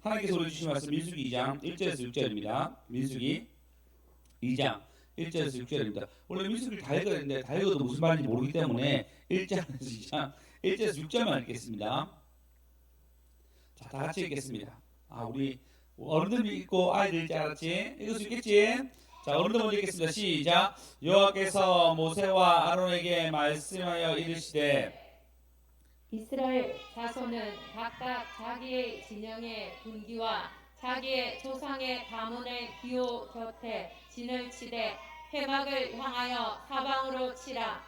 하나님께서 우리 주신 말씀 민수기 2장 1절에서 6절입니다. 민수기 2장 1절에서 6절입니다. 원래 민수기를 다 읽어야 되는데 다 읽어도 무슨 말인지 모르기 때문에 1절에서 2장 1절에서 6절만 읽겠습니다. 자, 다 같이 읽겠습니다. 우리 어른들 읽고 아이들 읽지 알았지? 읽을 수 있겠지? 자, 어른들 먼저 읽겠습니다. 시작. 여호와께서 모세와 아론에게 말씀하여 이르시되 이스라엘 자손은 각각 자기의 진영의 분기와 자기의 조상의 가문의 기호 곁에 진을 치되 회막을 향하여 사방으로 치라.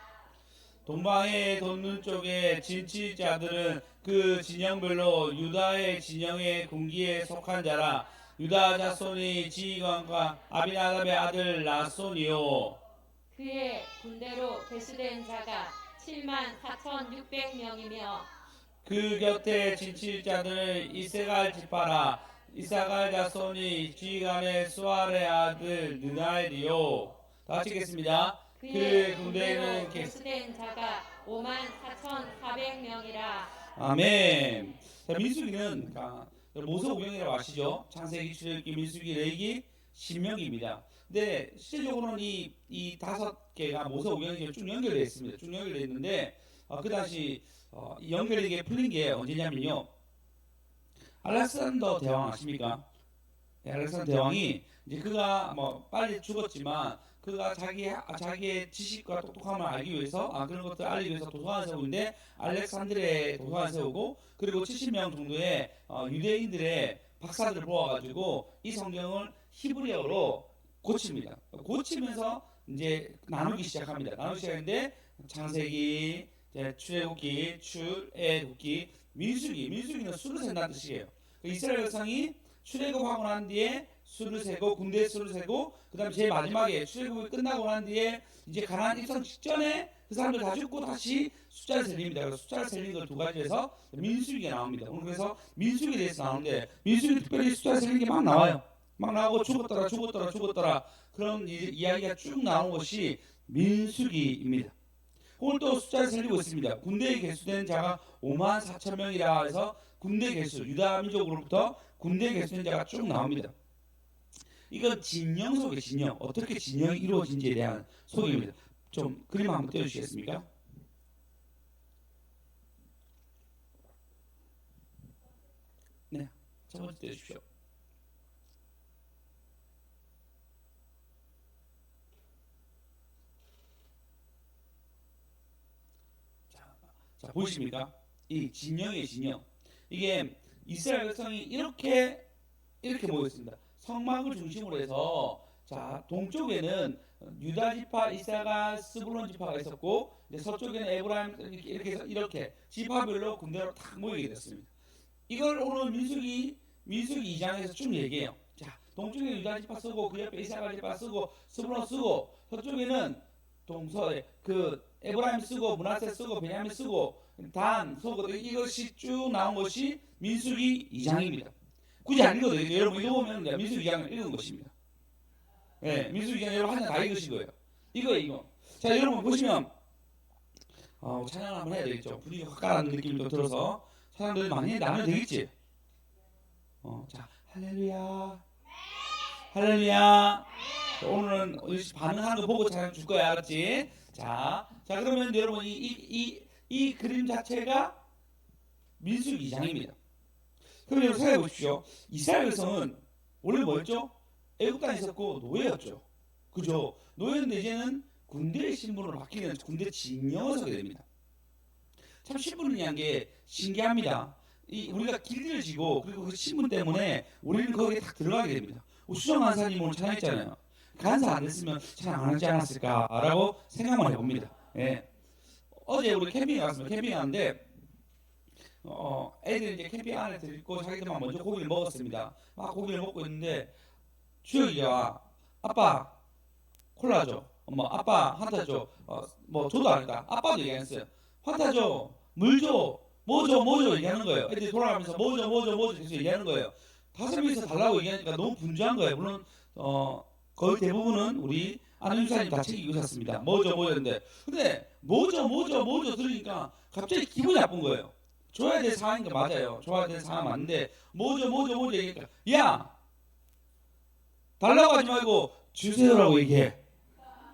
동방의 돋는 쪽에 진칠 자들은 그 진영별로 유다의 진영의 군기에 속한 자라. 유다 자손이 지휘관과 아비나답의 아들 나손이요. 그의 군대로 배수된 자가 74,600명이며 그 곁에 진칠 자들은 이세갈 지파라. 이사갈 자손이 지휘관의 수알의 아들 느나엘이요. 다 같이 읽겠습니다. 그 군대에는 배수된 자가 54,400명이라. 아멘. 자, 민수기는 모세오경이라고 아시죠? 창세기, 출애굽기, 민수기, 레위기, 신명기입니다. 근데 실질적으로는 이 다섯 개가 모세오경이 쭉 연결되어 있습니다. 쭉 연결되어 있는데 그 당시 연결되게 풀린 게 언제냐면요. 알렉산더 대왕 아십니까? 네, 알렉산더 대왕이 이제 그가 빨리 죽었지만 그가 자기의 지식과 똑똑함을 알기 위해서 그런 것들을 알리기 위해서 도서관을 세우는데 알렉산드리아에 도서관을 세우고 그리고 70명 정도의 유대인들의 박사들을 모아가지고 이 성경을 히브리어로 고칩니다. 고치면서 이제 나누기 시작합니다. 나누기 시작했는데 창세기, 출애굽기, 출애굽기, 민수기는 수를 센다는 뜻이에요. 이스라엘 백성이 출애굽하고 난 뒤에 수를 세고 군대 수를 세고 그다음 제일 마지막에 출애굽이 끝나고 난 뒤에 이제 가나안 입성 직전에 그 사람들 다 죽고 다시 숫자를 세립니다. 그래서 숫자를 세리는 걸 두 가지에서 민수기가 나옵니다. 오늘 그래서 민수기에 대해서 나오는데 민수기 특별히 숫자를 세리는 게 막 나와요. 막 나오고 죽었더라 그런 이야기가 쭉 나온 것이 민수기입니다. 오늘 또 숫자를 세리고 있습니다. 군대에 개수된 자가 54,000명이라 해서 군대 개수, 유다 민족으로부터 군대에 개수된 자가 쭉 나옵니다. 이건 진영 속의 진영, 어떻게 진영이 이루어진지에 대한 소개입니다. 좀 그림 한번 떼어주시겠습니까? 네, 첫 번째 떼어주십시오. 자, 보이십니까? 이 진영의 진영. 이게 이스라엘 백성이 이렇게 모였습니다. 성막을 중심으로 해서 자, 동쪽에는 유다 지파, 이사갈, 스불론 지파가 있었고 이제 서쪽에는 에브라임 이렇게 해서 이렇게 지파별로 군대로 딱 모이게 됐습니다. 이걸 오늘 민수기 2장에서 쭉 얘기해요. 자, 동쪽에 유다 지파 쓰고 그 옆에 이사갈 지파 쓰고 스불론 쓰고 서쪽에는 동서에 에브라임 쓰고 므낫세 쓰고 베냐민 쓰고 단 쓰고 이것이 쭉 나온 것이 민수기 2장입니다. 굳이 안 읽어도 되겠죠. 여러분 읽어보면 민수기 2장을 읽은 것입니다. 네, 민수기 2장 여러분 한 장 다 읽으신 거예요. 이거. 자, 여러분 보시면 찬양 한번 해야 되겠죠. 분위기가 확 가라는 느낌이 또 들어서 찬양들 많이 나면 되겠지. 자, 할렐루야. 할렐루야. 오늘은 반응하는 거 보고 찬양 줄 거야, 알았지? 자, 그러면 여러분 이 그림 자체가 민수기 2장입니다. 그럼 여러분 생각해 보십시오. 이스라엘 백성은 원래 뭐였죠? 애국 땅에 있었고 노예였죠. 그죠? 노예인데 이제는 군대의 신분으로 바뀌는 군대 진영을 서게 됩니다. 참 신분이라는 게 신기합니다. 우리가 길이를 지고 그리고 그 신분 때문에 우리는 거기에 딱 들어가게 됩니다. 수정 간사님 오늘 찬양했잖아요. 간사 안 했으면 찬양 안 하지 않았을까라고 생각만 해봅니다. 예. 어제 우리 캠핑에 갔습니다. 캠핑에 갔는데 애들이 이제 캠핑 안에 들고 자기들만 먼저 고기를 먹었습니다. 막 고기를 먹고 있는데 주혁이가 아빠 콜라 줘, 아빠 한타 줘, 줘도 안 했다. 아빠도 얘기 안 했어요. 한타 줘, 물 줘, 뭐 줘 얘기하는 거예요. 애들이 돌아가면서 뭐 줘 계속 얘기하는 거예요. 5명이서 달라고 얘기하니까 너무 분주한 거예요. 물론 거의 대부분은 우리 안윤사님 다 챙기고 있었습니다. 뭐 줘 했는데 근데 뭐 줘 들으니까 갑자기 기분이 나쁜 거예요. 줘야 될 상황인 거 맞아요. 줘야 될 상황 맞는데 뭐죠 얘기니까 야 달라고 하지 말고 주세요라고 얘기해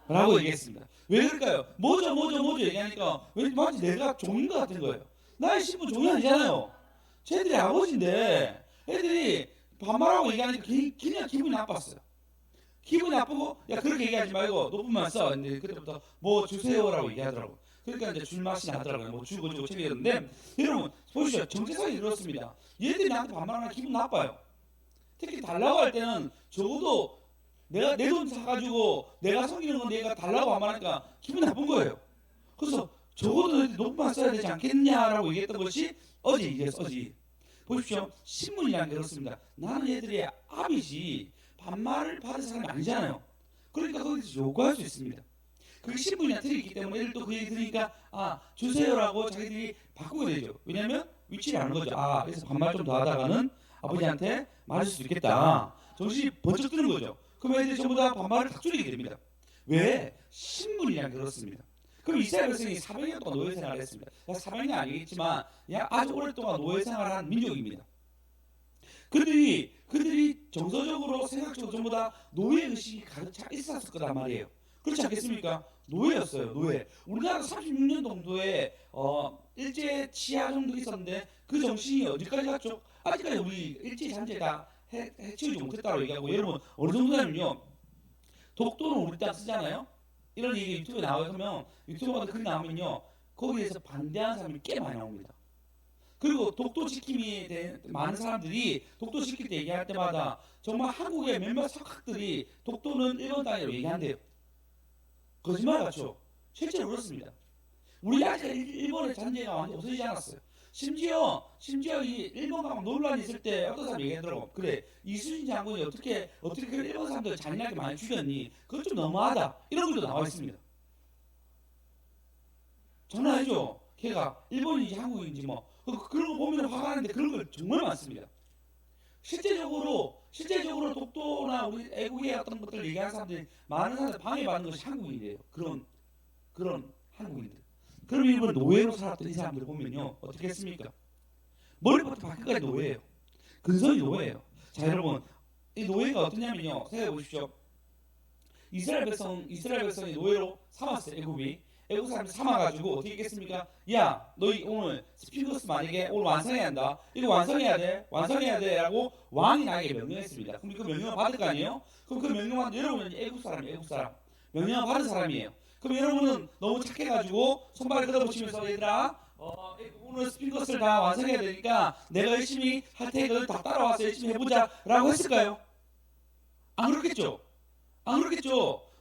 라고 얘기했습니다. 왜 그럴까요? 뭐죠 얘기하니까 왠지 마치 내가 종인 것 같은 거예요. 나의 신분 종이 아니잖아요. 쟤들이 아버지인데 애들이 반말하고 얘기하니까 그냥 기분이 나빴어요. 기분이 나쁘고 야 그렇게 얘기하지 말고 높은 말 써. 근데 그때부터 뭐 주세요라고 얘기하더라고. 그러니까 이제 줄 맛이 나더라고요. 뭐 주고 책이었는데 여러분 보십시오. 정체성이 그렇습니다. 얘들이 나한테 반말하면 기분 나빠요. 특히 달라고 할 때는 적어도 내가 내 돈 사가지고 내가 섬기는 건 내가 달라고 반말하니까 기분 나쁜 거예요. 그래서 적어도 높은 말 써야 되지 않겠냐라고 얘기했던 것이 어제 얘기했어. 어제 보십시오. 신문이라는 게 그렇습니다. 나는 얘들의 아비지 반말을 받은 사람이 아니잖아요. 그러니까 거기서 요구할 수 있습니다. 그게 신분이나 틀리기 때문에 애들 또 그 얘기 들으니까 아 주세요라고 자기들이 바꾸게 되죠. 왜냐하면 위치를 아는 거죠. 아 그래서 반말 좀 더 하다가는 아버지한테 맞을 수 있겠다. 정신이 번쩍 드는 거죠. 그럼 애들이 전부 다 반말을 탁 줄이게 됩니다. 왜? 신분이란 게 그렇습니다. 그럼 이스라엘 백성이 400년 동안 노예 생활을 했습니다. 400년 아니겠지만 아주 오랫동안 노예 생활을 한 민족입니다. 그들이 정서적으로 생각적으로 전부 다 노예 의식이 가득 차 있었을 거란 말이에요. 그렇지 않겠습니까? 노예였어요. 노예. 우리나라 36년 정도의 일제 치하 정도 있었는데 그 정신이 어디까지 갔죠? 아직까지 우리 일제 잔재 다 해치우지 못했다고 얘기하고 여러분 어느 정도냐면요. 독도는 우리 땅 쓰잖아요. 이런 얘기 유튜브에 나오면 유튜브마다 글이 나오면요. 거기에서 반대하는 사람이 꽤 많이 나옵니다. 그리고 독도 지킴이에 대해 많은 사람들이 독도 지킬 때 얘기할 때마다 정말 한국의 몇몇 석학들이 독도는 일본 땅이라고 얘기한대요. 거짓말 같죠? 실제로 그렇습니다. 우리 아직 일본의 잔재가 완전 없어지지 않았어요. 심지어 이 일본과 논란이 있을 때 어떤 사람이 얘기하더라고. 그래 이순신 장군이 어떻게 그 일본 사람들 잔인하게 많이 죽였니? 그건 좀 너무하다. 이런 글도 나와 있습니다. 장난 아니죠? 걔가 일본인지 한국인지 뭐 그런 거 보면 화가 나는데 그런 걸 정말 많습니다. 실제적으로 독도나 우리 애국의 어떤 것들 얘기하는 사람들이 많은 사람들 방해받는 것이 한국인이에요. 그런 한국인들. 그럼 일본 노예로 살았던 이 사람들을 보면요 어떻게 했습니까? 머리부터 발끝까지 노예예요. 근성이 노예예요. 자 여러분 이 노예가 어떠냐면요 생각해 보십시오. 이스라엘 백성이 노예로 삼았어요. 애국 사람이 삼아가지고 어떻게 했겠습니까? 야 너희 오늘 스핑크스 만약에 오늘 완성해야 한다. 이거 완성해야 돼 라고 왕이 나에게 명령했습니다. 그럼 그 명령을 받을 거 아니에요? 그럼 그 명령을 받은 여러분은 애국 사람 명령을 받은 사람이에요. 그럼 여러분은 너무 착해가지고 손발을 걷어붙이면서 얘들아 오늘 스핑크스를 다 완성해야 되니까 내가 열심히 할 테니까 다 따라와서 열심히 해보자 라고 했을까요? 안 그렇겠죠?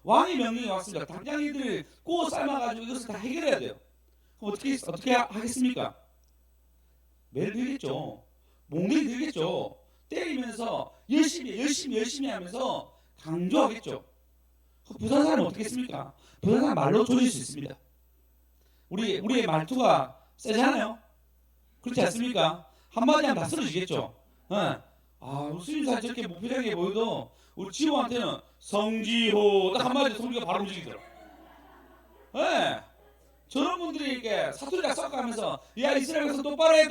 왕의 명령이 왔습니다. 당장 이들을 구워 삶아가지고 이것을 다 해결해야 돼요. 그럼 어떻게 하겠습니까? 매를 들겠죠. 몽둥이 들겠죠. 때리면서 열심히 하면서 강조하겠죠. 부산 사람은 어떻게 했습니까? 부산 사람 말로 조질 수 있습니다. 우리의 말투가 세잖아요. 그렇지 않습니까? 한마디 하면 다 쓰러지겠죠. 수임사 저렇게 무표정해 보여도 우리 지호한테는 성지호 딱 한마디 성지가 바로 움직이더라. 네. 저런 분들이 이렇게 사투리가 섞어가면서 야 이스라엘 백성 똑바로 해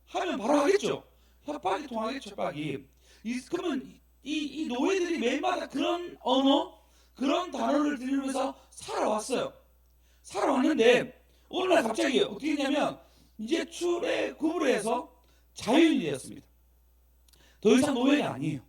하면 바로 하겠죠. 협박이 통하겠죠. 그러면 이 노예들이 매일마다 그런 언어 그런 단어를 들으면서 살아왔는데 오늘날 갑자기 어떻게 했냐면 이제 출애굽을 해서 자유인이 되었습니다. 더 이상 노예가 아니에요.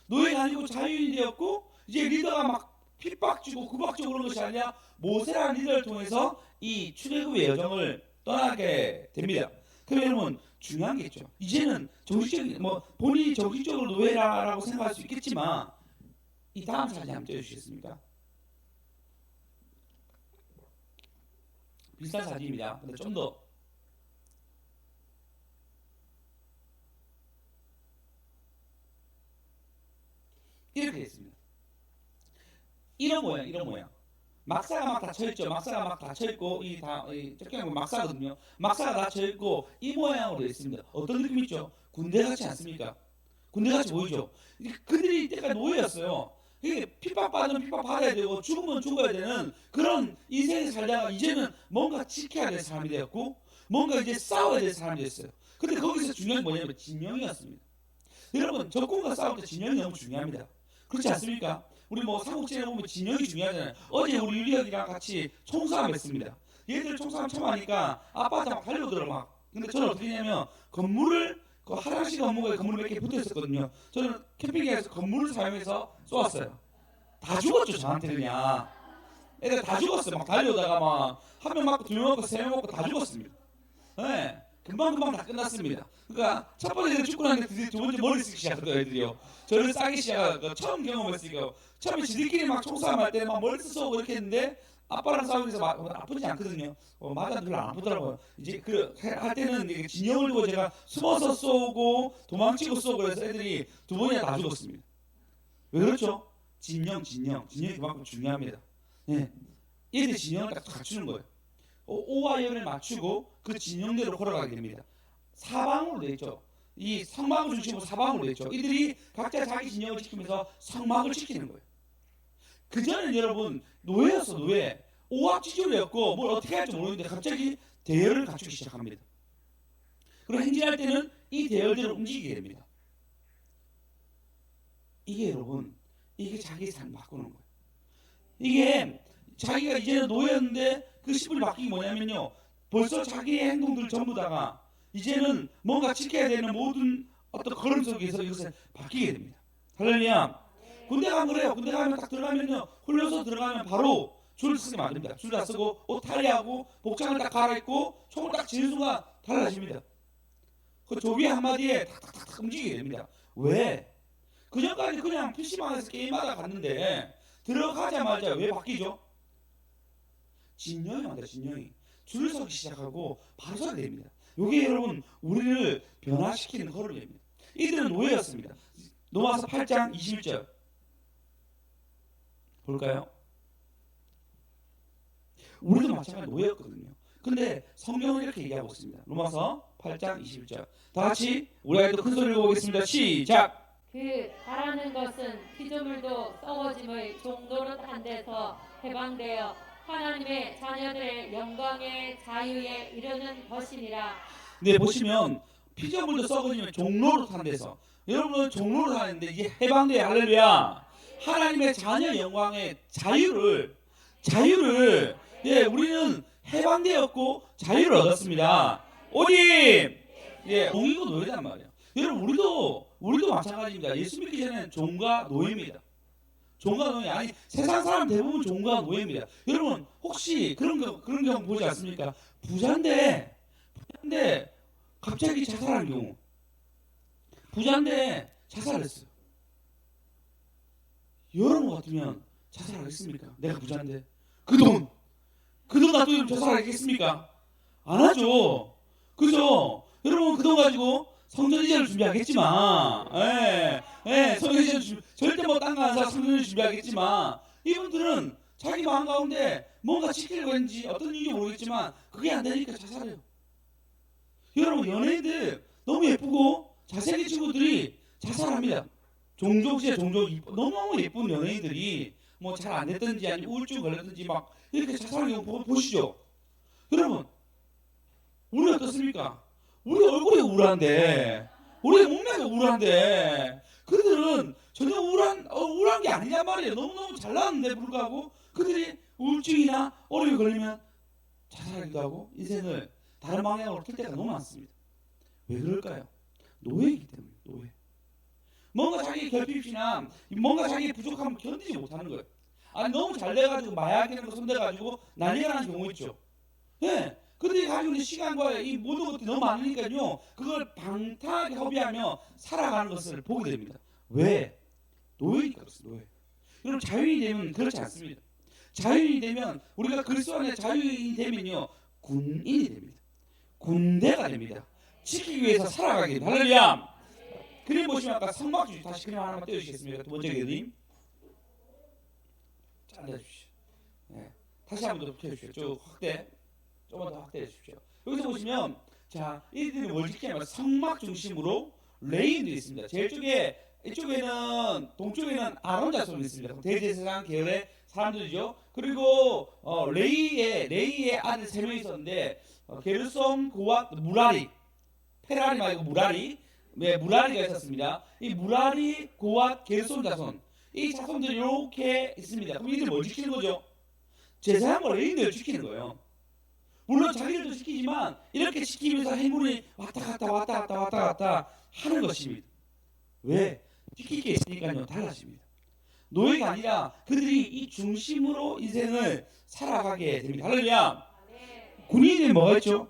노예가 아니고 자유인이 되었고 이제 리더가 막 핍박주고 구박주고 그런 것이 아니라 모세라는 리더를 통해서 이 출애굽의 여정을 떠나게 됩니다. 그럼 여러분 중요한 게 있죠. 이제는 정식적인 본인이 정식적으로 노예라고 생각할 수 있겠지만 이 다음 사진 한번 띄워주시겠습니까? 비슷한 사진입니다. 근데 좀 더 이렇게 됐습니다. 이런 모양. 막사가 막 닫혀있고 저기 막사거든요. 막사가 닫혀있고 이 모양으로 되어 있습니다. 어떤 느낌 있죠? 군대같이 않습니까? 군대같이 보이죠? 그들이 이때까지 노예였어요. 이게 핍박받으면 핍박받아야 되고 죽으면 죽어야 되는 그런 인생을 살다가 이제는 뭔가 지켜야 될 사람이 되었고 뭔가 이제 싸워야 될 사람이었어요. 근데 거기서 중요한 게 뭐냐면 진영이었습니다. 여러분 적군과 싸울 때 진영이 너무 중요합니다. 그렇지 않습니까? 우리 뭐 삼국지에 보면 진영이 중요하잖아요. 어제 우리 유리형이랑 같이 총싸움 했습니다. 얘들 총싸움 처음 하니까 아빠한테 막 달려오더라고 막. 근데 저는 어떻게 했냐면 건물을 그 화장실 건물에 건물 몇 개 붙어 있었거든요. 저는 캠핑장에서 건물을 사용해서 쏘았어요. 다 죽었죠 저한테 그냥. 애들 다 죽었어요. 막 달려오다가 막 한 명 맞고 두 명 맞고 세 명 맞고 다 죽었습니다. 네. 금방금방 다 끝났습니다. 그러니까 첫 번째 애들 죽고 나니까 드디어 두 번째 머리 쓰기 시작하더라고요 애들이요. 저를 싸기 시작하고 처음 경험했으니까 처음에 지들끼리 막 총싸움 할 때 막 머리 쏘고 이렇게 했는데 아빠랑 싸우면서 아프지 않거든요. 맞아 별로 안 아프더라고요. 이제 그 할 때는 이게 진영을 두고 제가 숨어서 쏘고 도망치고 쏘고 해서 애들이 두 번이나 다 죽었습니다. 왜 그렇죠? 진영이 그만큼 중요합니다. 예. 얘들 진영을 딱 갖추는 거예요. 오와 열을 맞추고 그 진영대로 걸어가게 됩니다. 사방으로 돼 있죠. 이 성막을 중심으로 사방으로 돼 있죠. 이들이 각자 자기 진영을 지키면서 성막을 지키는 거예요. 그 전에는 여러분 노예였어 노예. 오합지졸이었고 뭘 어떻게 할지 모르는데 갑자기 대열을 갖추기 시작합니다. 그리고 행진할 때는 이 대열대로 움직이게 됩니다. 이게 여러분 이게 자기 삶을 바꾸는 거예요. 이게 자기가 이제는 노예였는데 그 10분이 바뀐 게 뭐냐면요. 벌써 자기의 행동들 전부 다가 이제는 뭔가 지켜야 되는 모든 어떤 걸음 속에서 이것을 바뀌게 됩니다. 할렐루야. 군대 가면 그래요. 군대 가면 딱 들어가면요. 홀려서 들어가면 바로 줄을 쓰게 만듭니다. 줄 다 쓰고 옷 탈의하고 복장을 딱 갈아입고 총을 딱 지는 순간 달라집니다. 그 조비 한마디에 탁탁탁 움직이게 됩니다. 왜? 그전까지 그냥 PC방에서 게임하다 갔는데 들어가자마자 왜 바뀌죠? 진영이 만다 진영이. 줄을 서기 시작하고 바로 서게 됩니다. 이게 여러분 우리를 변화시키는 걸음입니다. 이들은 노예였습니다. 로마서 8장 21절 볼까요? 우리도 마찬가지로 노예였거든요. 근데 성경은 이렇게 얘기하고 있습니다. 로마서 8장 21절 다 같이 우리 아이도 큰 소리로 보겠습니다. 시작! 그 바라는 것은 피조물도 썩어짐을 종노릇한 데서 해방되어 하나님의 자녀들의 영광의 자유에 이르는 것이니라. 네 보시면 피조물도 썩어지면 종로릇한 데서 여러분은 종로를 하는데 이게 해방돼 할렐루야. 하나님의 자녀 영광의 자유를 예 우리는 해방되었고 자유를 얻었습니다. 어디 예 종이고 노예란 말이에요. 여러분 우리도 마찬가지입니다. 예수 믿기 전에는 종과 노예입니다. 종과 노예 아니 세상 사람 대부분 종과 노예입니다. 여러분 혹시 그런 경우 보지 않습니까? 부자인데 갑자기 자살한 경우. 부자인데 자살했어요. 여러분 같으면 자살하겠습니까? 내가 부자인데 그 돈 놔두면 자살하겠습니까? 안 하죠. 그죠? 여러분 그 돈 가지고 성전 이전을 준비하겠지만, 성전 이전 절대 뭐 딴 거 안 사 성전을 준비하겠지만, 이분들은 자기 마음 가운데 뭔가 지키려고 했는지 어떤 이유인지 모르겠지만 그게 안 되니까 자살해요. 여러분 연예인들 너무 예쁘고 잘생긴 친구들이 자살합니다. 종종 너무 예쁜 연예인들이 뭐 잘 안 됐든지 아니면 우울증 걸렸든지 막 이렇게 자살하는 경우 보시죠. 여러분 우리 어떻습니까? 우리 얼굴이 우울한데 우리 몸매가 우울한데 그들은 전혀 우울한 게 아니란 말이에요. 너무너무 잘 나왔는데 불구하고 그들이 우울증이나 어려움이 걸리면 자살하기도 하고 인생을 다른 방향으로 틀 때가 너무 많습니다. 왜 그럴까요? 노예이기 때문에 노예. 뭔가 자기 결핍이나 뭔가 자기 부족함을 견디지 못하는 거예요. 아니 너무 잘 돼가지고 마약이라는 거 손대가지고 난리가 나는 경우 있죠. 네. 그들이 가지고 있는 시간과 이 모든 것들이 너무 많으니까요. 그걸 방탕하게 허비하며 살아가는 것을 보게 됩니다. 왜? 노예니까 그렇습니다. 노예. 여러분 자유인이 되면 그렇지 않습니다. 자유인이 되면 우리가 그리스도 안에 자유인이 되면요. 군인이 됩니다. 군대가 됩니다. 지키기 위해서 살아가게 됩니다. 할렐루야. 그림 보시면 아까 성막주의 다시 그림 하나만 떼어주시겠습니까? 두 번째 그림. 잘라주십시오. 네. 다시 한 번 더 펴주십시오. 쭉 확대. 조금만 더 확대해 주십시오. 여기서 보시면 자 이들이 뭘 지키냐면 성막 중심으로 레인들이 있습니다. 제일 쪽에 이쪽에는 동쪽에는 아론 자손이 있습니다. 대제사장 계열의 사람들이죠. 그리고 레이의 아들 3명이 있었는데 게르솜, 고앗, 무라리, 페라리 말고 무라리, 네, 무라리가 있었습니다. 이 무라리, 고앗, 게르솜 자손, 이 자손들이 이렇게 있습니다. 그럼 이들 뭘 지키는 거죠? 제사장과 레위인들을 지키는 거예요. 물론 자기들도 지키지만 이렇게 지키면서 행군이 왔다 갔다 하는 것입니다. 왜? 지킬 게 있으니까요. 달라집니다. 노예가 아니라 그들이 이 중심으로 인생을 살아가게 됩니다. 할렐루야. 군인이 뭐가 있죠?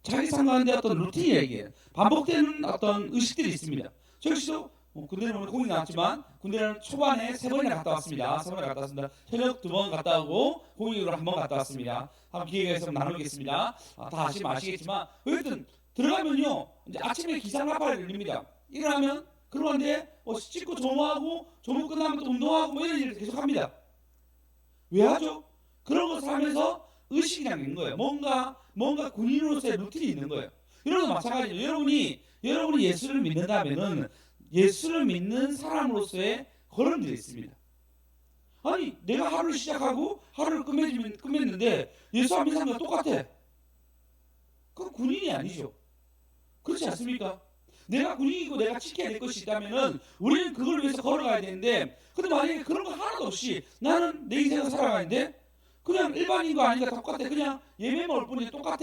자기 상관인데 어떤 루틴이 얘기해요. 반복되는 어떤 의식들이 있습니다. 저 역시도 군대를 보면 공이 나왔지만 군대는 초반에 3번이나 갔다 왔습니다. 3번이나 갔다 왔습니다. 현역 2번 갔다 오고 공익으로 1번 갔다 왔습니다. 한번 기회가 있으면 나누겠습니다. 다 아시겠지만 어쨌든 들어가면요 이제 아침에 기상나팔이 울립니다. 일어나면 그러는데 씻고 조모하고 조모 끝나면 또 운동하고 뭐 이런 일을 계속합니다. 왜 하죠? 그런 것을 하면서 의식이라는 게 있는 거예요. 뭔가 군인으로서의 루틴이 있는 거예요. 여러분도 마찬가지죠. 여러분이 예수를 믿는다면은 예수를 믿는 사람으로서의 걸음들이 있습니다. 아니 내가 하루를 시작하고 하루를 끝맺는데 예수 안 믿는 사람과 똑같아. 그건 군인이 아니죠. 그렇지 않습니까? 내가 군인이고 내가 지켜야 될 것이 있다면은 우리는 그걸 위해서 걸어가야 되는데 근데 만약에 그런 거 하나도 없이 나는 내 인생을 살아가는데 그냥 일반인과 아니가 똑같아. 그냥 예배만 올 뿐이지 똑같아.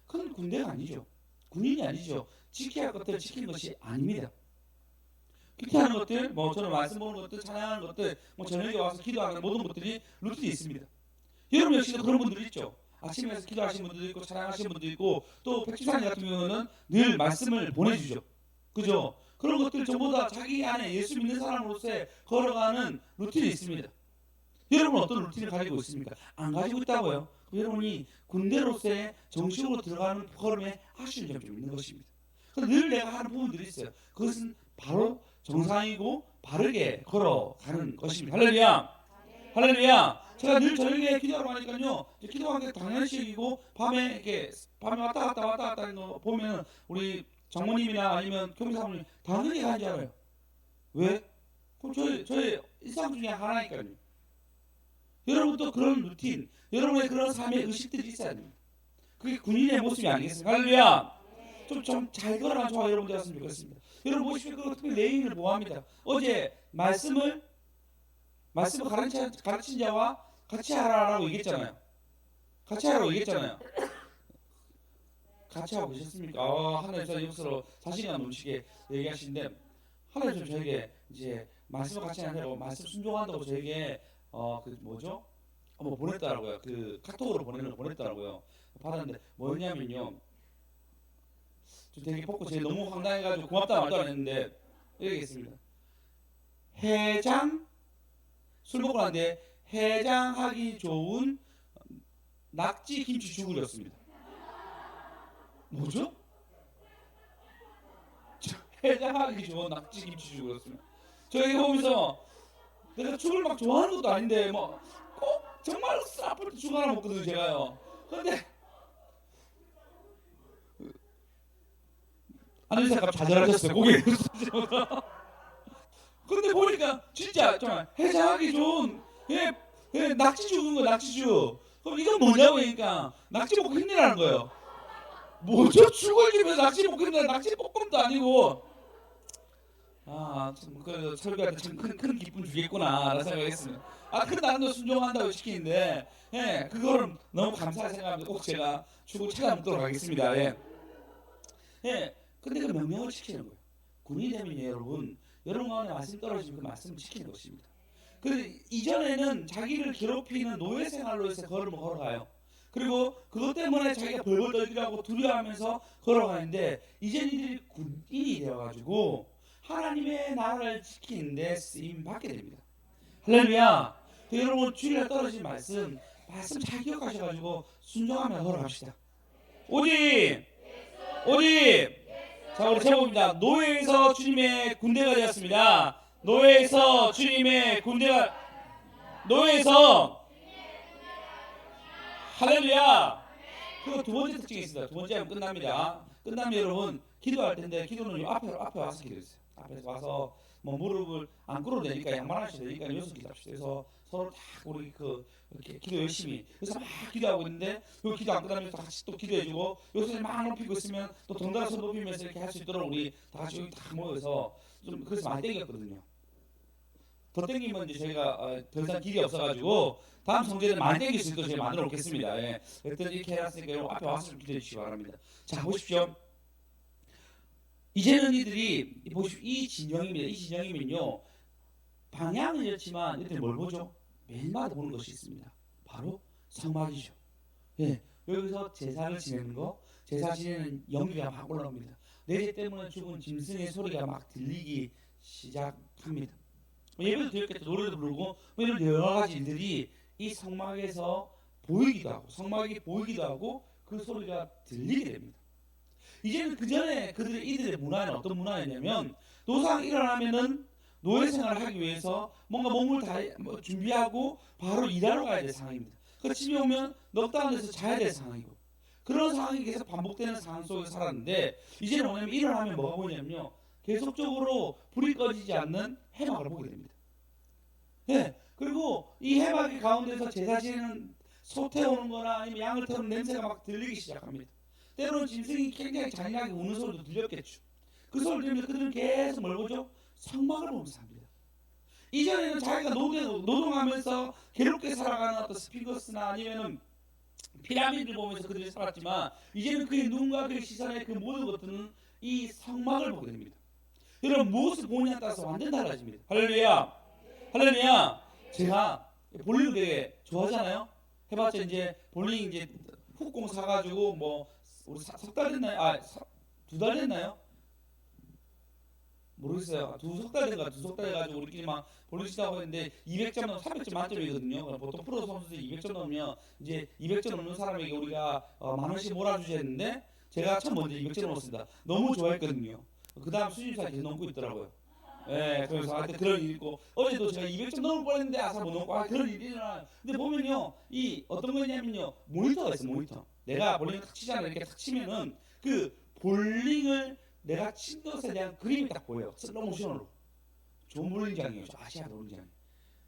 그건 군대가 아니죠. 군인이 아니죠. 지켜야 할 것들을 지키는 것이 아닙니다. 기타하는 것들, 저는 말씀 보는 것들, 찬양하는 것들, 저녁에 와서 기도하는 모든 것들이 루틴이 있습니다. 여러분 역시도 그런 분들이 있죠. 아침에 와서 기도하시는 분들도 있고 찬양하시는 분들도 있고 또 백지사님 같은 경우는 늘 말씀을 보내주죠. 그죠? 그런 것들 전부 다 자기 안에 예수 믿는 사람으로서의 걸어가는 루틴이 있습니다. 여러분은 어떤 루틴을 가지고 있습니까? 안 가지고 있다고요? 여러분이 군대로서의 정식으로 들어가는 걸음에 아쉬운 점이 좀 있는 것입니다. 늘 내가 하는 부분들이 있어요. 그것은 바로 정상이고 바르게 걸어가는 것입니다. 할렐루야! 할렐루야! 제가 늘 저녁에 기도하러 가니까요. 기도하는 게 당연시이고 밤에 왔다 갔다 하는 거 보면 우리 장모님이나 아니면 교무사모님 당연히 가는 줄 알아요. 왜? 그럼 저의 일상 중에 하나니까요. 여러분도 그런 루틴, 여러분의 그런 삶의 의식들이 있어야 됩니다. 그게 군인의 모습이 아니겠습니까? 할렐루야! 좀 잘 걸어가는 저와 여러분 되었으면 좋겠습니다. 여러분 보십시오. 그 특히 레인을 보호합니다. 어제 말씀을 가르친 자와 같이 하라고 얘기했잖아요. 같이 하라고 얘기했잖아요. 같이 하고 계셨습니까? 하나님 여기서 자신감 넘치게 얘기하시는데 하나님 저에게 이제 말씀을 같이 하라고 말씀 순종한다고 저에게 보냈더라고요. 그 카톡으로 보냈더라고요. 받았는데 뭐냐면요. 저 되게 뽑고 제가 너무 황당해가지고 고맙다 말도 안 했는데 얘기했습니다. 술 먹고 나는데 해장하기 좋은 낙지 김치죽을이었습니다. 뭐죠? 해장하기 좋은 낙지 김치죽을이었습니다. 저 이거 보면서 내가 죽을 막 좋아하는 것도 아닌데 꼭 정말 아플 때 죽 하나 먹거든요 제가요. 그런데 안녕하세요. 좌절하셨어요. 고개 근데 보니까 진짜 정말 해장하기 좋은 낙지 죽은 거 낙지죽. 그럼 이건 뭐냐고 그러니까 낙지 먹고 힘내라는 거예요. 뭐죠? 죽을 집에서 낙지 먹고 힘내라. 낙지 볶음도 아니고 그 설교할 때 참 큰 기쁨 주겠구나 라는 생각했습니다. 근데 나도 순종한다고 시키는데 그거를 너무 감사하게 생각합니다. 꼭 제가 죽을 찾아 먹도록 하겠습니다. 근데 그 명령을 지키는 거예요. 군인이 되면 여러분 안에 말씀 떨어지면 그 말씀을 지키는 것입니다. 이전에는 자기를 괴롭히는 노예 생활로서 걸음을 걸어가요. 그리고 그것 때문에 자기가 벌벌 떨기라고 두려워하면서 걸어가는데 이제는 이들이 군인이 되어가지고 하나님의 나라를 지키는데 쓰임 받게 됩니다. 할렐루야. 여러분 주일날 떨어진 말씀 잘 기억하셔가지고 순종하며 걸어갑시다. 오직 자 우리 제목입니다. 노예에서 주님의 군대가 되었습니다. 노예에서 할렐루야. 그리고 두 번째 특징이 있습니다. 두 번째 하면 끝납니다. 끝나면 여러분 기도할 텐데 기도는 앞에 와서 기도했어요. 앞에서 와서 뭐 무릎을 안 꿇어도 되니까 양말 하셔도 되니까 6개 잡시다 해서 서로 다 우리 이렇게 기도 열심히 그래서 막 기도하고 있는데 그 기도 안 끝나면서 같이 또 기도해주고 요새 막 높이고 있으면 또 덩달아 손 높이면서 이렇게 할 수 있도록 우리 다 같이 여기 다 모여서 좀 그래서 많이 땡겼거든요. 더 땡기면 이제 저희가 더 이상 길이 없어가지고 다음 성전에 많이 땡길 수 있도록 제가 만들어 놓겠습니다. 예. 일단 이렇게 해놨으니까 앞에 와서 좀 기도해 주시기 바랍니다. 자 보십시오. 이제는 이들이 보십시오. 이 진영입니다. 이 진영이면요 방향은 이렇지만 이들이 뭘 보죠? 매일마다 보는 것이 있습니다. 바로 성막이죠. 예. 여기서 제사를 지내는 거, 제사 지내는 연기가 막 올라옵니다. 내재 때문에 죽은 짐승의 소리가 막 들리기 시작합니다. 예배도 드렸겠죠. 노래도 부르고 뭐 이런 여러 가지 일들이 이 성막에서 보이기도 하고 성막이 보이기도 하고 그 소리가 들리게 됩니다. 이제는 그 전에 이들의 문화는 어떤 문화였냐면 노상 일어나면은 노예 생활을 하기 위해서 뭔가 몸을 다 준비하고 바로 일하러 가야 될 상황입니다. 그 집에 오면 넉 다운 데서 자야 될 상황이고 그런 상황이 계속 반복되는 상황 속에 살았는데 이제는 뭐냐면 일어나면 뭐가 보이냐면요 계속적으로 불이 꺼지지 않는 해막을 보게 됩니다. 네. 그리고 이 해막의 가운데서 제사 지내는 소 태우는 거나 아니면 양을 태우는 냄새가 막 들리기 시작합니다. 때로는 짐승이 굉장히 잔인하게 우는 소리도 들렸겠죠. 그 소리를 들으면서 그들은 계속 뭘 보죠? 성막을 보면서 삽니다. 이전에는 자기가 노동하면서 괴롭게 살아가는 어떤 스핑거스나 아니면은 피라미드를 보면서 그들이 살았지만 이제는 그의 눈과 그의 시선의 그 모든 것들은 이 성막을 보게 됩니다. 여러분 무엇을 보느냐에 따라서 완전 달라집니다. 할렐루야. 할렐루야. 제가 볼링을 되게 좋아하잖아요. 해봤자 이제 볼링 이제 훅공 사가지고 뭐 우리 석 달 됐나요? 두 달 됐나요? 모르겠어요. 석 달 된가 두 석 달 해가지고 우리끼리 막 볼링 치자고 했는데 200점 넘으면 300점 만점이거든요. 보통 프로 선수들이 200점 넘으면 이제 200점 넘는 사람에게 우리가 만 원씩 몰아주셔야 했는데 제가 참 먼저 200점 넘었습니다. 너무 좋아했거든요. 그 다음 수준사 계속 넘고 있더라고요. 예, 그래서 하여튼 그런 일이 있고 어제도 제가 200점 넘을 뻔했는데 아사 못 넘고 그런 일이 일어나요. 근데 보면요 이 어떤 거냐면요 모니터가 있어. 모니터. 내가 볼링을 탁 치잖아. 이렇게 탁 치면은 그 볼링을 내가 친 것에 대한 그림이 딱 보여요. 슬로모션으로. 좋은 볼링장이에요. 저 아시아 볼링장.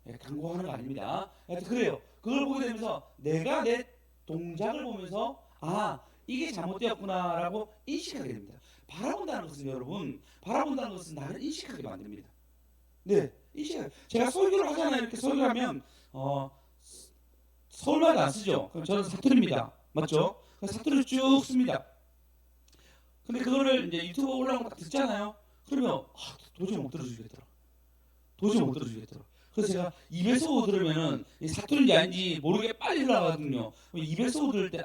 예, 광고하는 거 아닙니다. 하여튼 그래요. 그걸 보게 되면서 내가 내 동작을 보면서 이게 잘못되었구나라고 인식하게 됩니다. 바라본다는 것은 여러분, 바라본다는 것은 나를 인식하게 만듭니다. 네, 인식. 제가 설교를 하잖아요. 이렇게 설교하면 서울말도 안 쓰죠. 그럼 저는 사투리입니다. 맞죠? 사투리를 쭉 씁니다. 근데 그거를 이제 유튜브에 올라온 거 딱 듣잖아요. 그러면 도저히 못 들어주겠더라. 도저히 못 들어주겠더라. 그래서 제가 2배속 들으면은 사투리인지 아닌지 모르게 빨리 올라가거든요. 2배속 들을 때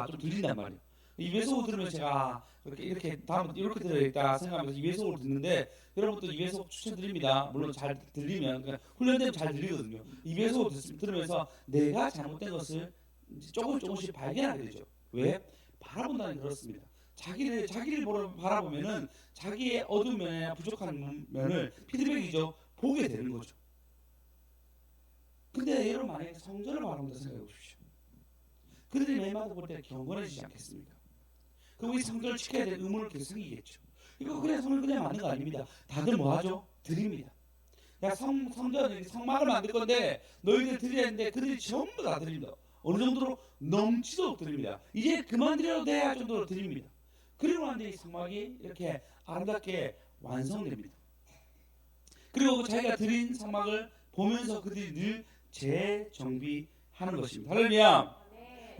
좀 들린단 말이에요. 2배속 들으면 제가 이렇게 다음 이렇게 들어야겠다 생각하면서 2배속으로 듣는데 여러분도 2배속 추천드립니다. 물론 잘 들리면 그러니까 훈련되면 잘 들리거든요. 2배속 들으면서 내가 잘못된 것을 조금씩 발견하게 되죠. 왜? 바라본다는 게 그렇습니다. 자기를 바라보면은 자기의 어두운 면이나 부족한 면을 피드백이죠. 보게 되는 거죠. 근데 여러분 만약에 성전을 바라본다 생각해 보십시오. 그들이 매일마다 볼 때 경건해지지 않겠습니까? 그럼 이 성전을 지켜야 될 의무를 계속 생기겠죠. 이거 그냥 성을 그냥 만든 거 아닙니다. 다들 뭐 하죠? 드립니다. 야 성전 성막을 만들 건데 너희들 드려야 하는데 그들이 전부 다 드립니다. 어느 정도로 넘치도록 드립니다. 이제 그만 드려도 돼 할 정도로 드립니다. 그리고 나서 이 성막이 이렇게 아름답게 완성됩니다. 그리고 자기가 드린 성막을 보면서 그들이 늘 재정비하는 것입니다. 할렐루야.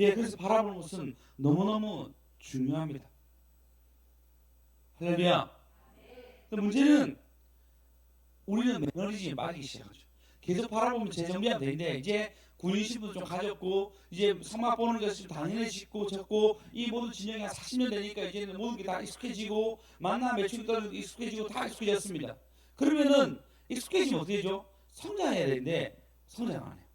예, 그래서 바라보는 것은 너무너무 중요합니다. 할렐루야. 문제는 우리는 매너리즘에 빠지기 시작하죠. 계속 바라보면 재정비하면 되는데 이제 군인 신분 좀 가졌고 이제 성막 보는 것이 당연해지고 적고 이 모든 진영이 한 40년 되니까 이제는 모든 게 다 익숙해지고 만나 매출이 떨어지고 익숙해지고 다 익숙해졌습니다. 그러면은 익숙해지면 어떻게 되죠? 성장해야 되는데 성장 안 해요.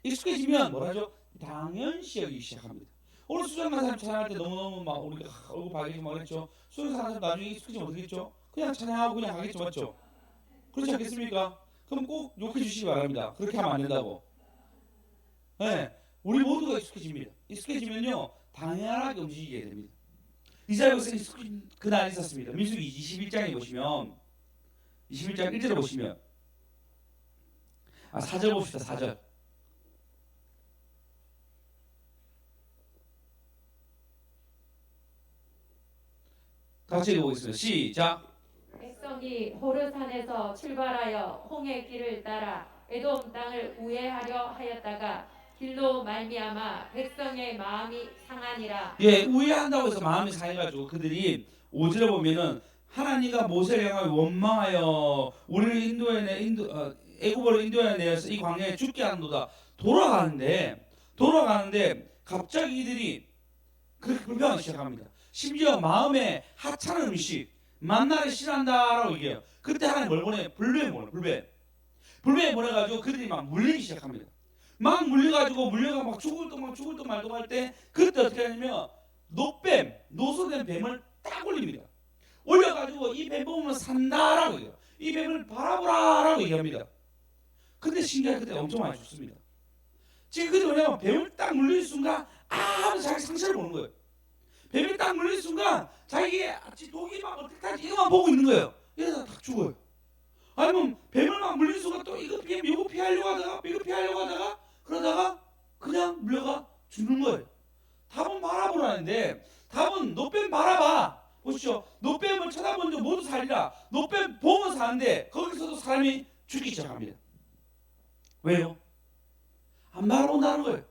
익숙해지면 뭐라죠? 당연시 여기기 시작합니다. 오늘 수정 간 사람 찬양할 때 너무너무 막 우리가 얼굴 밝아지고 막 그랬죠. 수정 간 사람 나중에 익숙해지면 어떻게 했죠? 그냥 찬양하고 그냥 가겠죠. 맞죠? 그렇지 않겠습니까? 그럼 꼭 욕해 주시기 바랍니다. 그렇게 하면 안 된다고. 네, 우리 모두가 익숙해집니다. 익숙해지면요 당연하게 움직이게 됩니다. 이사야서 익숙해진 그날이 있었습니다. 민수기 21장에 보시면 21장 1절에 보시면 4절 봅시다. 4절. 같이 읽어보겠습니다. 시작. 백성이 호르산에서 출발하여 홍해 길을 따라 에돔 땅을 우회하려 하였다가 길로 말미암아 백성의 마음이 상하니라. 예, 우회한다고 해서 마음이 상해가지고 그들이 5절에 보면은 하나님과 모세를 향하여 원망하여 우리를 애굽으로 인도해 내어서 이 광야에 죽게 한도다. 돌아가는데 갑자기 이들이 그렇게 불평하기 시작합니다. 심지어 마음에 하찮은 음식 만나를 싫어한다라고 얘기해요. 그때 하나님 뭘 보내? 불배에 보내가지고 그들이 막 물리기 시작합니다. 막 물려가지고 막 죽을 듯 말도 할 때 그때 어떻게 하냐면 노소된 뱀을 딱 올립니다. 올려가지고 이 뱀 보면 산다라고 해요. 이 뱀을 바라보라라고 얘기합니다. 근데 신기하게 그때 엄청 많이 죽습니다. 지금 그게 뭐냐면 뱀을 딱 물리는 순간 하면서 자기 상처를 보는 거예요. 뱀이 딱 물리는 순간 자기의 독이 막 어떻게 하지 이거만 보고 있는 거예요. 이러다가 딱 죽어요. 아니면 뱀을 막 물리는 순간 또 이거 피하려고 하다가 그러다가 그냥 물려가 죽는 거예요. 답은 바라보라는데 답은 노뱀 바라봐. 보시죠. 노뱀을 쳐다본 적 모두 살리라. 노뱀 보면 사는데 거기서도 사람이 죽기 시작합니다. 왜요? 안 바라본다는 거예요.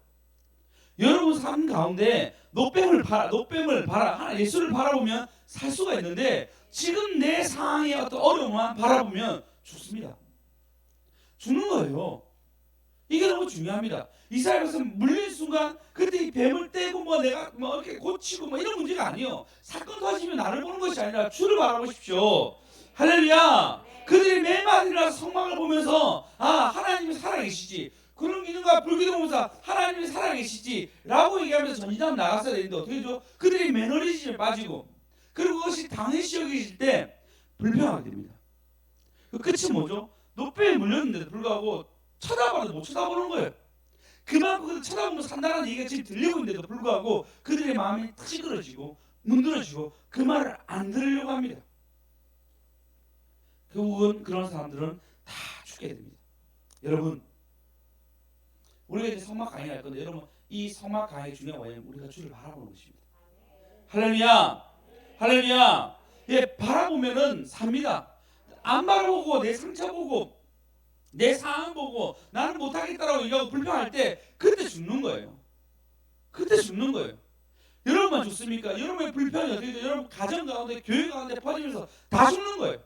여러분 삶 가운데 노뱀을 바라 예수를 바라보면 살 수가 있는데 지금 내 상황의 어떤 어려움만 바라보면 죽습니다. 죽는 거예요. 이게 너무 중요합니다. 이스라엘 백성 물린 순간 그때 이 뱀을 떼고 내가 이렇게 고치고 이런 문제가 아니에요. 사건 터지면 나를 보는 것이 아니라 주를 바라보십시오. 할렐루야. 그들이 매만이라 성막을 보면서 하나님이 살아계시지. 그런 기능과 불기도 보면서 하나님이 살아계시지 라고 얘기하면서 전진하면 나갔어야 되는데 어떻게 되죠? 그들이 매너리즘에 빠지고 그리고 그것이 당연시 여기실 때 불평하게 됩니다. 그 끝이 뭐죠? 노뱀에 물렸는데도 불구하고 쳐다봐도 못 쳐다보는 거예요. 그만큼 그들 쳐다보면 산다는 얘기가 지금 들리고 있는데도 불구하고 그들의 마음이 찌그러지고 문드러지고 그 말을 안 들으려고 합니다. 결국은 그런 사람들은 다 죽게 됩니다. 여러분, 우리가 이제 성막 강의 할 건데 여러분 이 성막 강의 중요한 뭐냐면 우리가 주를 바라보는 것입니다. 할렐루야. 예, 바라보면은 삽니다. 안 바라보고 내 상처 보고 내 상황 보고 나는 못하겠다라고 얘기하고 불평할 때 그때 죽는 거예요. 여러분만 죽습니까? 여러분의 불평이 어떻게 돼요? 여러분 가정 가운데 교회 가운데 퍼지면서 다 죽는 거예요.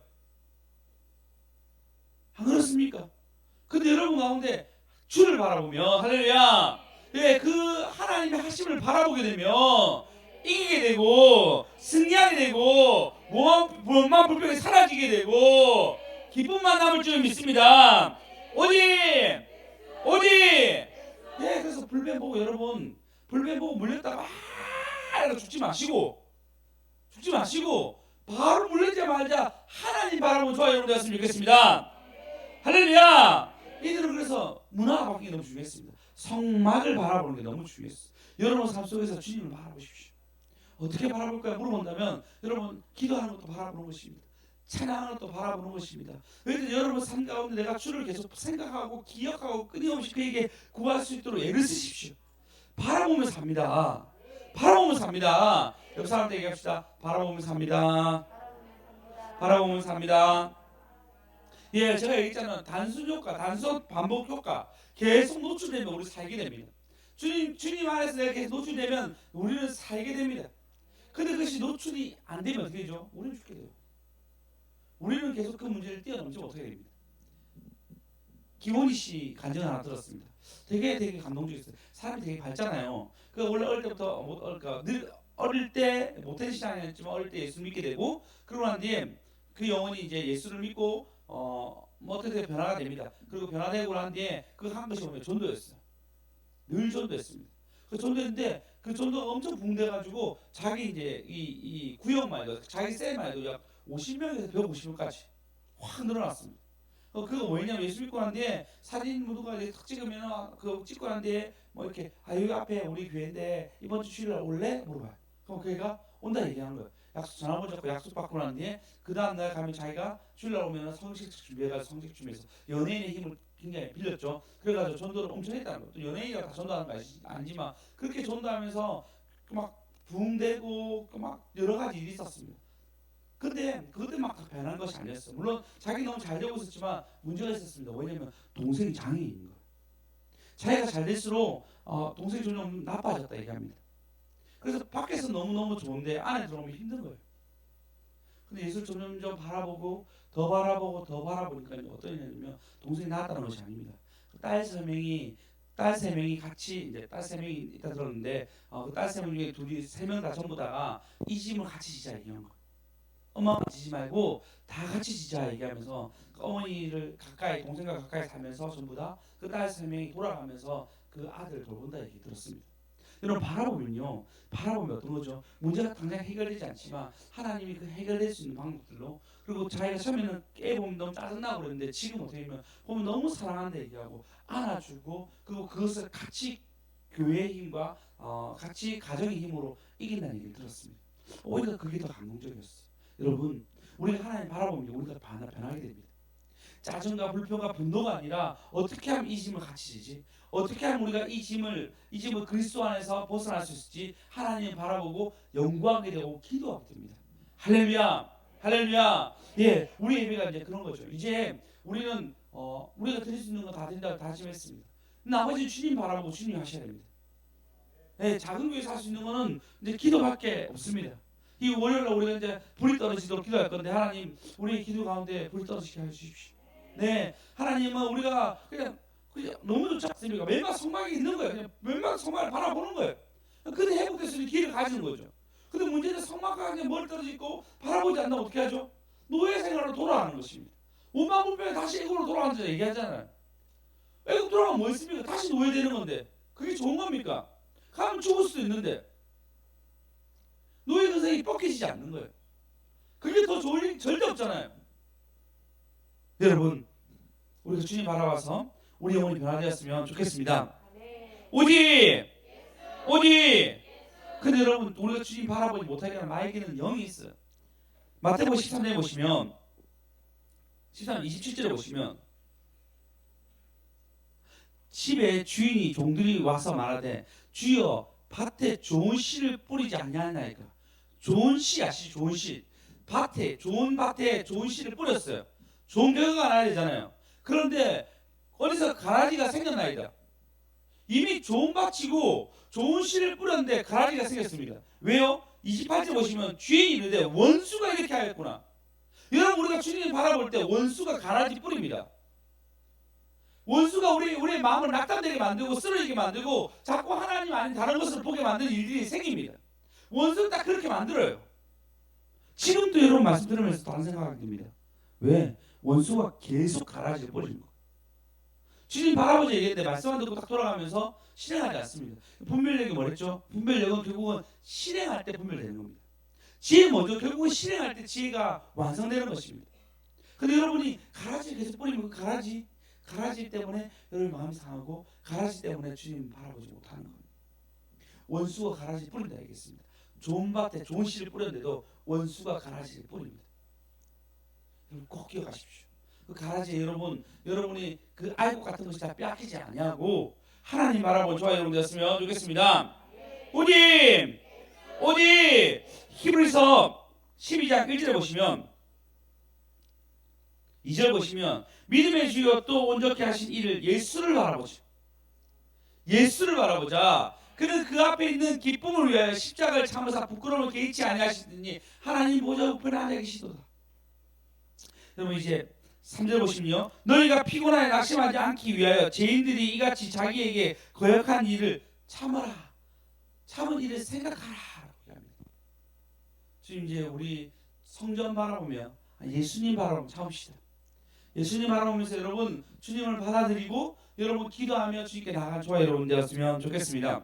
안 그렇습니까? 근데 여러분 가운데 주를 바라보면 할렐루야. 예, 그 하나님의 하심을 바라보게 되면 이기게 되고 승리하게 되고 원망 불평이 사라지게 되고 기쁨만 남을 줄 믿습니다. 어디? 예, 그래서 불뱀 보고 여러분 불뱀 보고 물렸다가 죽지 마시고 바로 물리자마자 하나님 바라보는 저와 여러분 되었으면 좋겠습니다. 할렐루야. 이들은 그래서 문화가 바뀌는 게 너무 중요했습니다. 성막을 바라보는 게 너무 중요했어요. 여러분 삶 속에서 주님을 바라보십시오. 어떻게 바라볼까요? 물어본다면 여러분 기도하는 것도 바라보는 것입니다. 찬양하는 것도 바라보는 것입니다. 그래서 여러분 삶 가운데 내가 주를 계속 생각하고 기억하고 끊임없이 그에게 구할 수 있도록 애를 쓰십시오. 바라보면 삽니다. 옆 사람한테 얘기합시다. 바라보면 삽니다. 예, 제가 얘기했잖아요. 단순 반복 효과. 계속 노출되면 우리 살게 됩니다. 주님 안에서 내가 계속 노출되면 우리는 살게 됩니다. 근데 그것이 노출이 안 되면 어떻게 되죠? 우리는 죽게 돼요. 우리는 계속 그 문제를 뛰어넘지 못하게 됩니다. 김원희 씨 간증 하나 들었습니다. 되게 감동적이었어요. 사람이 되게 밝잖아요. 그 원래 어릴 때부터 어릴 때 모태는 신앙이었지만 어릴 때 예수 믿게 되고 그러고 난 뒤에 그 영혼이 이제 예수를 믿고 어떻게 변화가 됩니다. 그리고 변화되고 난 뒤에 그 한 것이 뭐냐면 전도였어요. 늘 전도했습니다. 그 전도했는데 그 전도가 엄청 붕대가지고 자기 이제 이 구역만 해도 자기 셀만 해도 약 50명에서 150명까지 확 늘어났습니다. 그거 뭐냐면 예수 믿고 난 뒤에 사진 누가 탁 찍으면 그거 찍고 난 뒤에 이렇게 여기 앞에 우리 교회인데 이번 주 주일날 올래? 물어봐요. 그럼 걔가 온다 얘기하는 거예요. 약속 전화번호 잡고 약속 받고 난 뒤에 그 다음 날 가면 자기가 주일날 오면은 성식 준비해가지고 성식 준비해서 연예인의 힘을 굉장히 빌렸죠. 그래가지고 전도를 엄청 했다는 거죠. 연예인이라고 다 전도하는 거 아니지만 그렇게 전도하면서 막 부흥되고 막 여러 가지 일이 있었습니다. 근데 그때 막 변한 것이 아니었어요. 물론 자기 너무 잘 되고 있었지만 문제가 있었습니다. 왜냐면 동생이 장애인인 거예요. 자기가 잘 될수록 동생이 점점 나빠졌다 얘기합니다. 그래서 밖에서 너무너무 좋은데 안에 들어오면 힘든 거예요. 근데 예수를 점점 바라보고 더 바라보고 더 바라보니까 어떤 일이냐면 동생이 나았다는 것이 아닙니다. 딸 세 명이 같이 이제 딸 세 명이 있다 들었는데 그 딸 세 명 중에 둘이 세 명 다 전부 다가 이 짐을 같이 지자 얘기한 거예요. 엄마만 지지 말고 다 같이 지자 얘기하면서 그 어머니를 가까이 동생과 가까이 살면서 전부 다 그 딸 세 명이 돌아가면서 그 아들을 돌본다 얘기 들었습니다. 여러분 바라보면 어떤 거죠? 문제가 당장 해결되지 않지만 하나님이 그 해결될 수 있는 방법들로 그리고 자기가 처음에는 깨보면 너무 짜증나고 그랬는데 지금 어떻게 보면 너무 사랑한다 얘기하고 안아주고 그리고 그것을 같이 교회의 힘과 같이 가정의 힘으로 이긴다는 얘기를 들었습니다. 오히려 그게 더 감동적이었어요. 여러분 우리가 하나님 바라보면 우리가 변하게 됩니다. 짜증과 불평과 분노가 아니라 어떻게 하면 이 짐을 같이 지지? 어떻게 하면 우리가 이 짐을 그리스도 안에서 벗어날 수 있을지 하나님 바라보고 연구하게 되고 기도하게 됩니다. 할렐루야, 할렐루야. 예, 우리 예배가 이제 그런 거죠. 이제 우리는 우리가 드릴 수 있는 거 다 드린다고 다짐했습니다. 나머지 주님 바라보고 주님 하셔야 됩니다. 예, 작은 교회 살 수 있는 거는 이제 기도밖에 없습니다. 이 월요일날 우리가 이제 불이 떨어지도록 기도할 건데 하나님 우리의 기도 가운데 불이 떨어지게 해주십시오. 네, 하나님은 우리가 그냥 너무 좋지 않습니까? 맨날 성막이 있는 거예요. 그냥 맨날 성막을 바라보는 거예요. 근데 회복될 수 있는 기회를 가지는 거죠. 근데 문제는 성막과 그냥 멀리 떨어져 있고 바라보지 않는다면 어떻게 하죠? 노예 생활로 돌아가는 것입니다. 원망 불평에 다시 애국으로 돌아가는 줄 얘기하잖아요. 애국 돌아가면 뭐 있습니까? 다시 노예 되는 건데 그게 좋은 겁니까? 가면 죽을 수도 있는데 노예 근성이 뻗겨지지 않는 거예요. 그게 더 좋을 일 절대 없잖아요. 여러분 우리가 주님 바라봐서 우리 영혼이 변화되었으면 좋겠습니다. 오직 근데 여러분 우리가 주님 바라보지 못하게 하는 나에게는 영이 있어요. 마태복음 13장에 보시면 13장 27절에 보시면 집에 주인이 종들이 와서 말하되 주여 밭에 좋은 씨를 뿌리지 아니하나이까. 좋은 씨 아시죠? 좋은 씨. 좋은 밭에 좋은 씨를 뿌렸어요. 좋은 결과가 나야 되잖아요. 그런데 어디서 가라지가 생겼나이다. 이미 좋은 밭이고 좋은 씨를 뿌렸는데 가라지가 생겼습니다. 왜요? 28절 보시면 주인이 이르되 원수가 이렇게 하였구나. 여러분 우리가 주님을 바라볼 때 원수가 가라지 뿌립니다. 원수가 우리의 마음을 낙담되게 만들고 쓰러지게 만들고 자꾸 하나님 아닌 다른 것을 보게 만드는 일들이 생깁니다. 원수는 딱 그렇게 만들어요. 지금도 여러분 말씀 들으면서 다른 생각하게 됩니다. 왜? 원수가 계속 가라지를 뿌리는 거. 주님 바라보자 얘기했는데 말씀만 듣고 딱 돌아가면서 실행하지 않습니다. 분별력이 뭐랬죠? 분별력은 결국은 실행할 때 분별되는 겁니다. 지혜 먼저 결국은 실행할 때 지혜가 완성되는 것입니다. 근데 여러분이 가라지를 계속 뿌리면 그 가라지 때문에 여러분 마음이 상하고 가라지 때문에 주님 바라보지 못하는 겁니다. 원수가 가라지 뿌린다 얘기했습니다. 좋은 밭에 좋은 씨를 뿌렸는데도 원수가 가라지를 뿌립니다. 여러분 꼭 기억하십시오. 그 가라지 여러분이 그 알곡 같은 것이 다 빼앗기지 아니하고 하나님 바라보는 저와 여러분 되었으면 좋겠습니다. 오직 히브리서 12장 1절에 보시면 2절 보시면 믿음의 주여 또 온전케 하신 이를 예수를 바라보자. 그는 그 앞에 있는 기쁨을 위하여 십자가를 참으사 부끄러움을 개의치 아니하시더니 하나님 보좌 우편에 앉아 계시도다. 여러분 이제 3절 보시면요. 너희가 피곤하여 낙심하지 않기 위하여 죄인들이 이같이 자기에게 거역한 일을 참으라. 참은 일을 생각하라. 지금 이제 우리 성전 바라보며 예수님 바라보며 참읍시다. 예수님 바라보면서 여러분 주님을 받아들이고 여러분 기도하며 주님께 나아간 저와 여러분 되었으면 좋겠습니다.